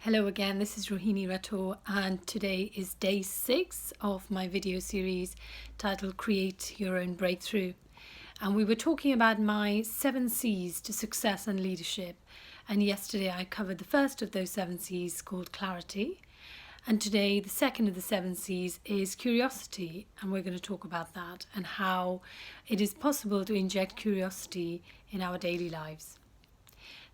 Hello again, this is Rohini Rathore and today is day 6 of my video series titled Create Your Own Breakthrough. And we were talking about my 7 C's to success and leadership. And yesterday I covered the first of those 7 C's called clarity. And today the second of the 7 C's is curiosity. And we're going to talk about that and how it is possible to inject curiosity in our daily lives.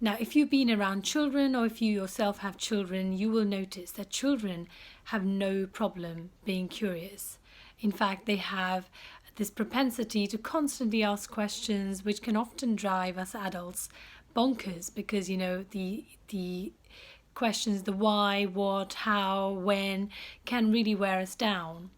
Now, if you've been around children or if you yourself have children, you will notice that children have no problem being curious. In fact, they have this propensity to constantly ask questions, which can often drive us adults bonkers because, the questions, the why, what, how, when, can really wear us down.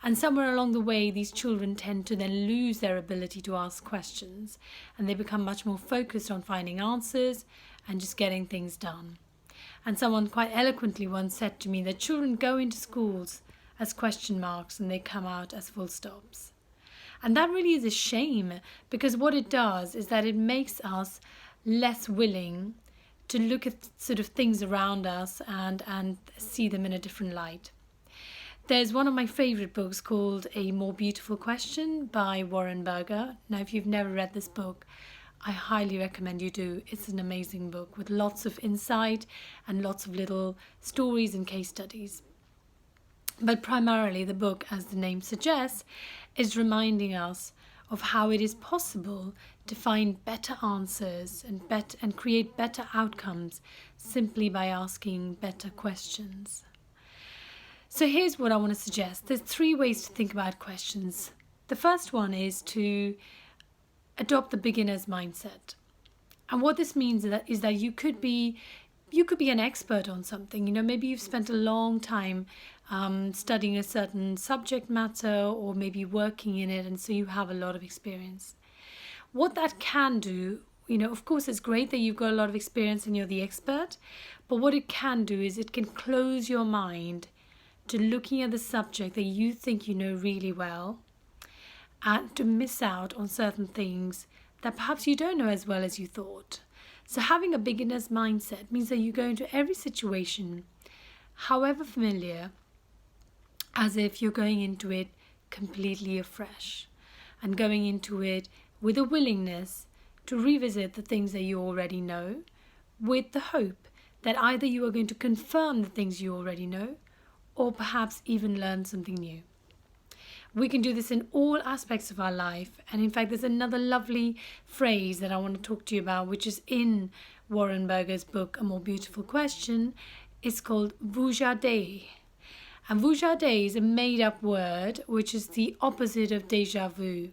And somewhere along the way, these children tend to then lose their ability to ask questions and they become much more focused on finding answers and just getting things done. And someone quite eloquently once said to me that children go into schools as question marks and they come out as full stops. And that really is a shame because what it does is that it makes us less willing to look at sort of things around us and see them in a different light. There's one of my favourite books called A More Beautiful Question by Warren Berger. Now, if you've never read this book, I highly recommend you do. It's an amazing book with lots of insight and lots of little stories and case studies. But primarily the book, as the name suggests, is reminding us of how it is possible to find better answers and create better outcomes simply by asking better questions. So here's what I want to suggest. There's 3 ways to think about questions. The first one is to adopt the beginner's mindset. And what this means is that you could be an expert on something. Maybe you've spent a long time studying a certain subject matter or maybe working in it, and so you have a lot of experience. What that can do, of course, it's great that you've got a lot of experience and you're the expert, but what it can do is it can close your mind to looking at the subject that you think you know really well and to miss out on certain things that perhaps you don't know as well as you thought. So having a beginner's mindset means that you go into every situation, however familiar, as if you're going into it completely afresh and going into it with a willingness to revisit the things that you already know, with the hope that either you are going to confirm the things you already know or perhaps even learn something new. We can do this in all aspects of our life. And in fact, there's another lovely phrase that I want to talk to you about, which is in Warren Berger's book, A More Beautiful Question. It's called vujade. And vujade is a made-up word, which is the opposite of déjà vu.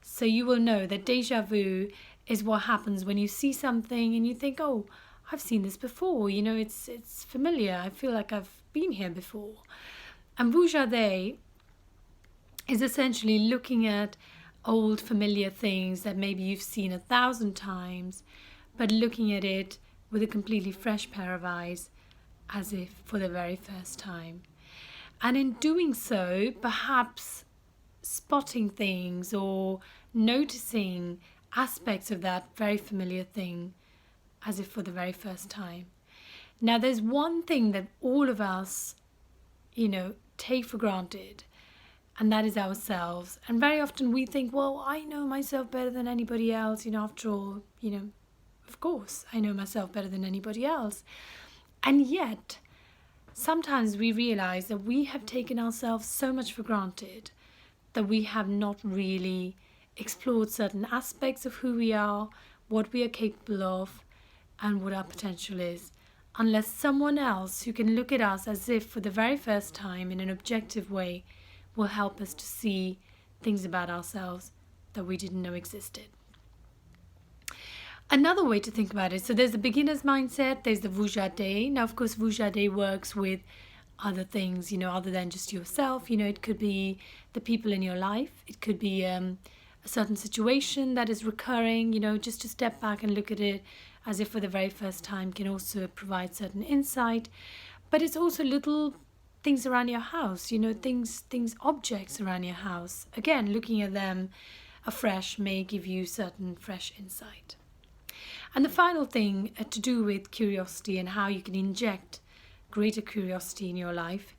So you will know that déjà vu is what happens when you see something and you think, oh, I've seen this before. It's familiar. I feel like I've been here before. And vujade is essentially looking at old familiar things that maybe you've seen 1,000 times, but looking at it with a completely fresh pair of eyes as if for the very first time. And in doing so, perhaps spotting things or noticing aspects of that very familiar thing as if for the very first time. Now, there's one thing that all of us, take for granted, and that is ourselves. And very often we think, well, I know myself better than anybody else. After all, of course, I know myself better than anybody else. And yet, sometimes we realize that we have taken ourselves so much for granted that we have not really explored certain aspects of who we are, what we are capable of, and what our potential is, unless someone else who can look at us as if for the very first time in an objective way will help us to see things about ourselves that we didn't know existed. Another way to think about it, so there's the beginner's mindset, there's the vujade. Now, of course, vujade works with other things, other than just yourself. It could be the people in your life. It could be a certain situation that is recurring, just to step back and look at it as if for the very first time can also provide certain insight. But it's also little things around your house, objects around your house. Again, looking at them afresh may give you certain fresh insight. And the final thing to do with curiosity and how you can inject greater curiosity in your life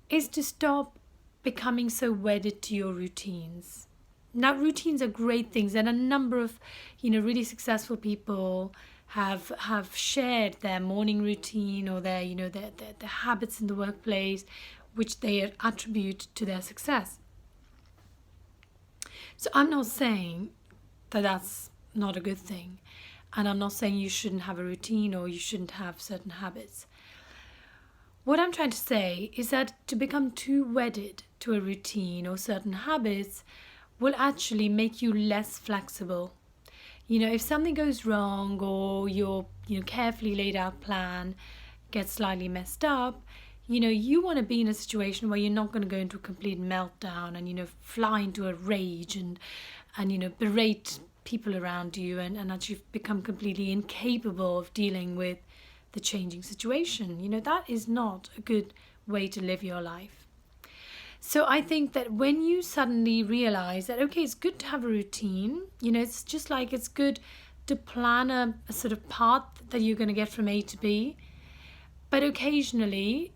is to stop becoming so wedded to your routines. Now, routines are great things, and a number of, really successful people have shared their morning routine or their, their habits in the workplace, which they attribute to their success. So I'm not saying that that's not a good thing, and I'm not saying you shouldn't have a routine or you shouldn't have certain habits. What I'm trying to say is that to become too wedded to a routine or certain habits will actually make you less flexible. If something goes wrong or your carefully laid out plan gets slightly messed up, you want to be in a situation where you're not going to go into a complete meltdown and fly into a rage and berate people around you and actually become completely incapable of dealing with the changing situation. That is not a good way to live your life. So I think that when you suddenly realize that, okay, it's good to have a routine, it's just like it's good to plan a sort of path that you're going to get from A to B, but occasionally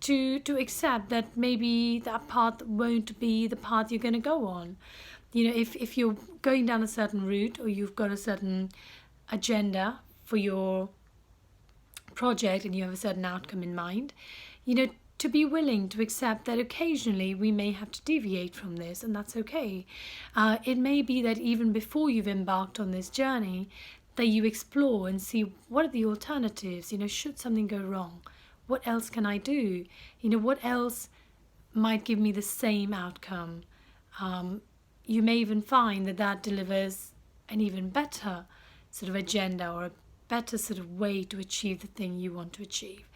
to accept that maybe that path won't be the path you're going to go on. If you're going down a certain route or you've got a certain agenda for your project and you have a certain outcome in mind, to be willing to accept that occasionally we may have to deviate from this, and that's okay. It may be that even before you've embarked on this journey, that you explore and see what are the alternatives. Should something go wrong, what else can I do? What else might give me the same outcome? You may even find that delivers an even better sort of agenda or a better sort of way to achieve the thing you want to achieve.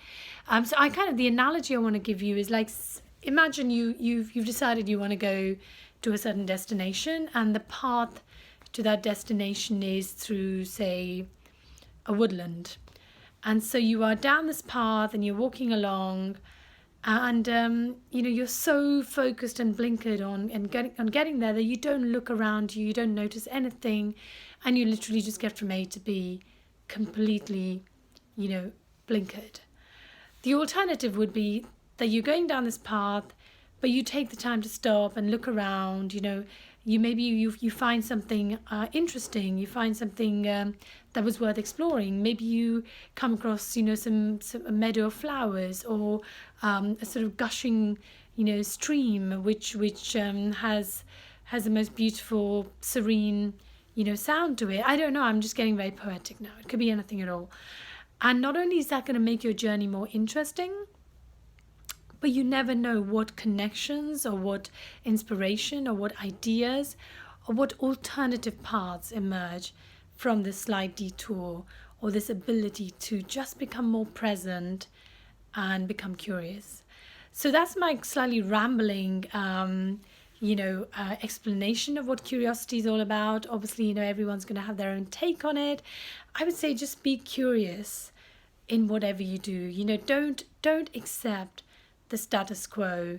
So the analogy I want to give you is like, imagine you've decided you want to go to a certain destination, and the path to that destination is through, say, a woodland. And so you are down this path and you're walking along, and you're so focused and blinkered on getting there that you don't look around you don't notice anything, and you literally just get from A to B completely, blinkered. The alternative would be that you're going down this path, but you take the time to stop and look around. You find something interesting. You find something that was worth exploring. Maybe you come across, some a meadow of flowers, or a sort of gushing, stream, which has the most beautiful, serene, sound to it. I don't know. I'm just getting very poetic now. It could be anything at all. And not only is that going to make your journey more interesting, but you never know what connections or what inspiration or what ideas or what alternative paths emerge from this slight detour or this ability to just become more present and become curious. So that's my slightly rambling explanation of what curiosity is all about. Obviously, everyone's going to have their own take on it. I would say just be curious in whatever you do. Don't accept the status quo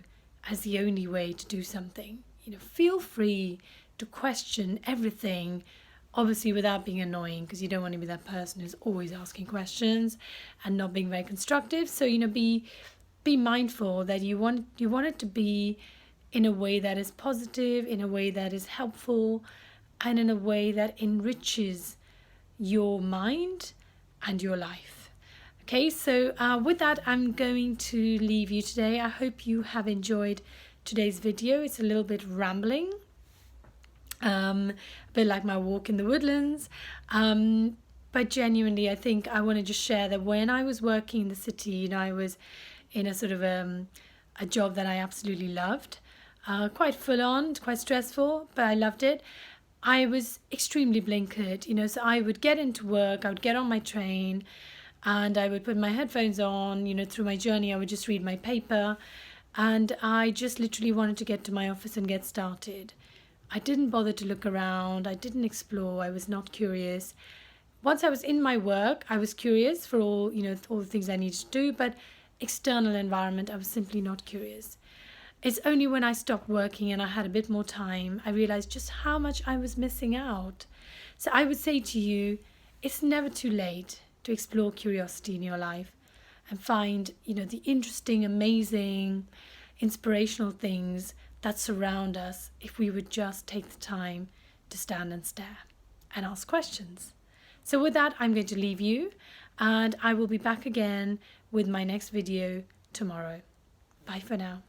as the only way to do something. Feel free to question everything, obviously without being annoying, because you don't want to be that person who's always asking questions and not being very constructive. So, be mindful that you want it to be in a way that is positive, in a way that is helpful, and in a way that enriches your mind and your life. Okay, so with that, I'm going to leave you today. I hope you have enjoyed today's video. It's a little bit rambling, a bit like my walk in the woodlands. But genuinely, I think I want to just share that when I was working in the city, I was in a sort of a job that I absolutely loved. Quite full on, quite stressful, but I loved it. I was extremely blinkered, so I would get into work, I would get on my train, and I would put my headphones on, through my journey I would just read my paper, and I just literally wanted to get to my office and get started. I didn't bother to look around, I didn't explore, I was not curious. Once I was in my work, I was curious for all the things I needed to do, but external environment, I was simply not curious. It's only when I stopped working and I had a bit more time, I realized just how much I was missing out. So I would say to you, it's never too late to explore curiosity in your life. and find, the interesting, amazing, inspirational things that surround us if we would just take the time to stand and stare and ask questions. So with that, I'm going to leave you, and I will be back again with my next video tomorrow. Bye for now.